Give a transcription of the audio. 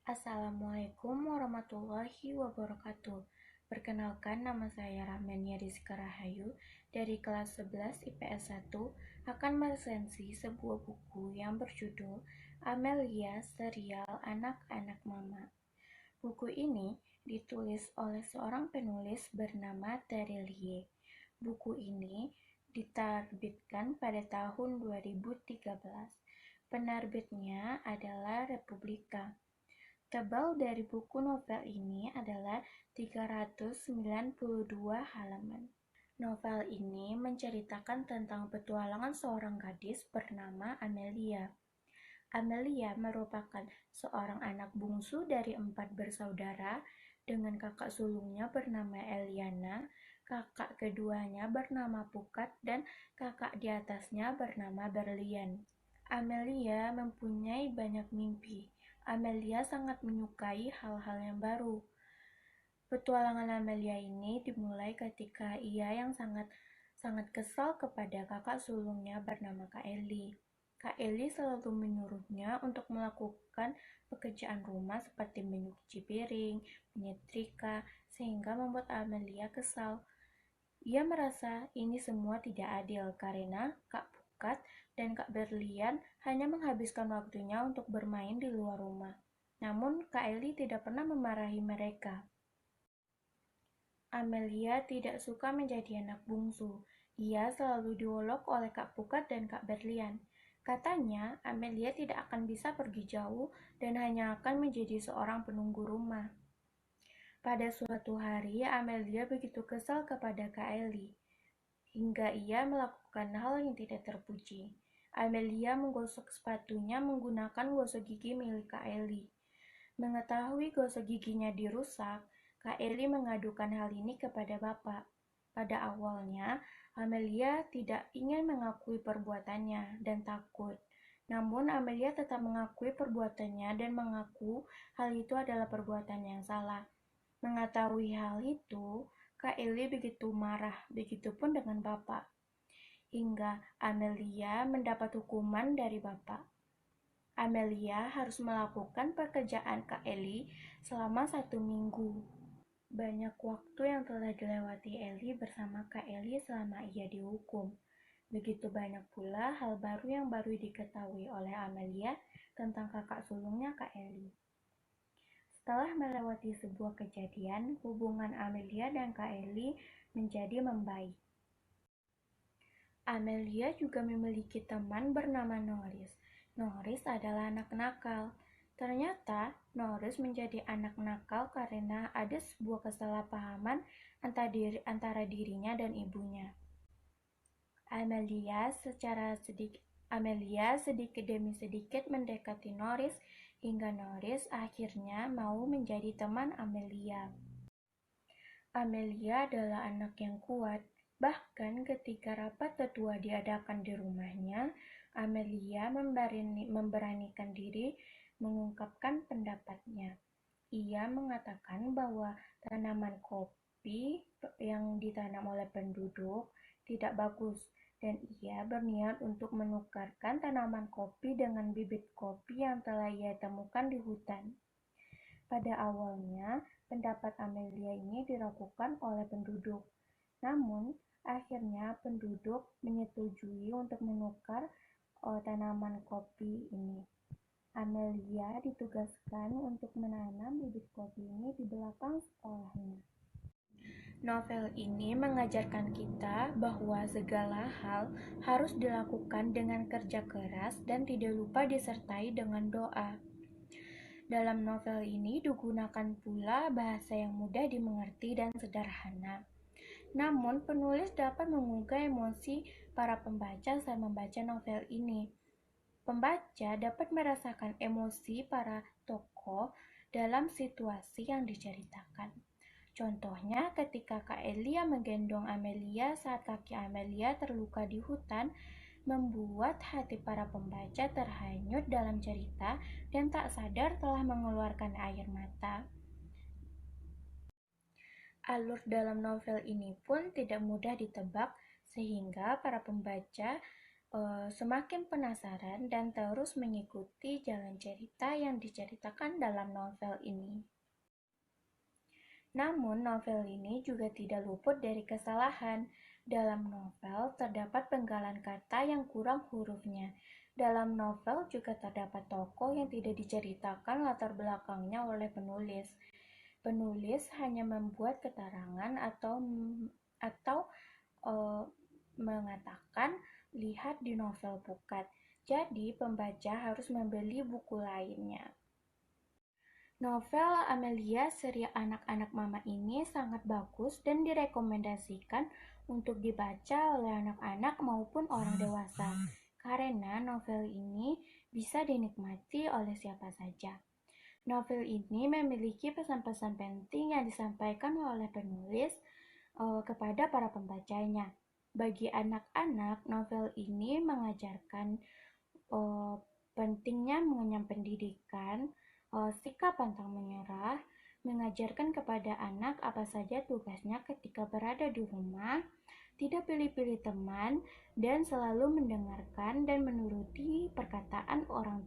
Assalamualaikum warahmatullahi wabarakatuh. Perkenalkan, nama saya Rahmania Rizka Rahayu dari kelas 11 IPS 1 akan meresensi sebuah buku yang berjudul Amelia Serial Anak-anak Mama. Buku ini ditulis oleh seorang penulis bernama Terelie. Buku ini diterbitkan pada tahun 2013. Penerbitnya adalah Republika. Tebal dari buku novel ini adalah 392 halaman. Novel ini menceritakan tentang petualangan seorang gadis bernama Amelia. Amelia merupakan seorang anak bungsu dari 4 bersaudara dengan kakak sulungnya bernama Eliana, kakak keduanya bernama Pukat, dan kakak di atasnya bernama Berlian. Amelia mempunyai banyak mimpi. Amelia sangat menyukai hal-hal yang baru. Petualangan Amelia ini dimulai ketika ia yang sangat kesal kepada kakak sulungnya bernama Kak Eli. Kak Eli selalu menyuruhnya untuk melakukan pekerjaan rumah seperti menyuci piring, menyetrika, sehingga membuat Amelia kesal. Ia merasa ini semua tidak adil karena Kak Pukat dan Kak Berlian hanya menghabiskan waktunya untuk bermain di luar rumah. Namun Kak Eli tidak pernah memarahi mereka. Amelia tidak suka menjadi anak bungsu. Ia selalu diolok oleh Kak Pukat dan Kak Berlian. Katanya, Amelia tidak akan bisa pergi jauh dan hanya akan menjadi seorang penunggu rumah. Pada suatu hari, Amelia begitu kesal kepada Kak Eli, hingga ia melakukan hal yang tidak terpuji. Amelia menggosok sepatunya menggunakan gosok gigi milik Kak Eli. Mengetahui gosok giginya dirusak, Kak Eli mengadukan hal ini kepada bapak. Pada awalnya, Amelia tidak ingin mengakui perbuatannya dan takut. Namun Amelia tetap mengakui perbuatannya dan mengaku hal itu adalah perbuatan yang salah. Mengetahui hal itu, Kak Eli begitu marah, begitupun dengan bapak. Hingga Amelia mendapat hukuman dari bapak. Amelia harus melakukan pekerjaan Kak Eli selama 1 minggu. Banyak waktu yang telah dilewati Eli bersama Kak Eli selama ia dihukum. Begitu banyak pula hal baru yang baru diketahui oleh Amelia tentang kakak sulungnya Kak Eli. Setelah melewati sebuah kejadian, hubungan Amelia dan Kak Eli menjadi membaik. Amelia juga memiliki teman bernama Norris. Norris adalah anak nakal. Ternyata, Norris menjadi anak nakal karena ada sebuah kesalahpahaman antara dirinya dan ibunya. Amelia sedikit demi sedikit mendekati Norris hingga Norris akhirnya mau menjadi teman Amelia. Amelia adalah anak yang kuat. Bahkan ketika rapat tetua diadakan di rumahnya, Amelia memberanikan diri mengungkapkan pendapatnya. Ia mengatakan bahwa tanaman kopi yang ditanam oleh penduduk tidak bagus dan ia berniat untuk menukarkan tanaman kopi dengan bibit kopi yang telah ia temukan di hutan. Pada awalnya, pendapat Amelia ini diragukan oleh penduduk. Namun, akhirnya penduduk menyetujui untuk menukar tanaman kopi ini. Amelia ditugaskan untuk menanam bibit kopi ini di belakang sekolahnya. Novel ini mengajarkan kita bahwa segala hal harus dilakukan dengan kerja keras dan tidak lupa disertai dengan doa. Dalam novel ini digunakan pula bahasa yang mudah dimengerti dan sederhana. Namun, penulis dapat menggugah emosi para pembaca saat membaca novel ini. Pembaca dapat merasakan emosi para tokoh dalam situasi yang diceritakan. Contohnya ketika Kak Elia menggendong Amelia saat kaki Amelia terluka di hutan, membuat hati para pembaca terhanyut dalam cerita dan tak sadar telah mengeluarkan air mata. Alur dalam novel ini pun tidak mudah ditebak, sehingga para pembaca semakin penasaran dan terus mengikuti jalan cerita yang diceritakan dalam novel ini. Namun, novel ini juga tidak luput dari kesalahan. Dalam novel terdapat penggalan kata yang kurang hurufnya. Dalam novel juga terdapat tokoh yang tidak diceritakan latar belakangnya oleh penulis. Penulis hanya membuat keterangan atau uh, mengatakan lihat di novel Pukat. Jadi, pembaca harus membeli buku lainnya. Novel Amelia seri anak-anak mama ini sangat bagus dan direkomendasikan untuk dibaca oleh anak-anak maupun orang dewasa, karena novel ini bisa dinikmati oleh siapa saja. Novel ini memiliki pesan-pesan penting yang disampaikan oleh penulis kepada para pembacanya. Bagi anak-anak, novel ini mengajarkan pentingnya mengenyam pendidikan, sikap pantang menyerah, mengajarkan kepada anak apa saja tugasnya ketika berada di rumah, tidak pilih-pilih teman, dan selalu mendengarkan dan menuruti perkataan orang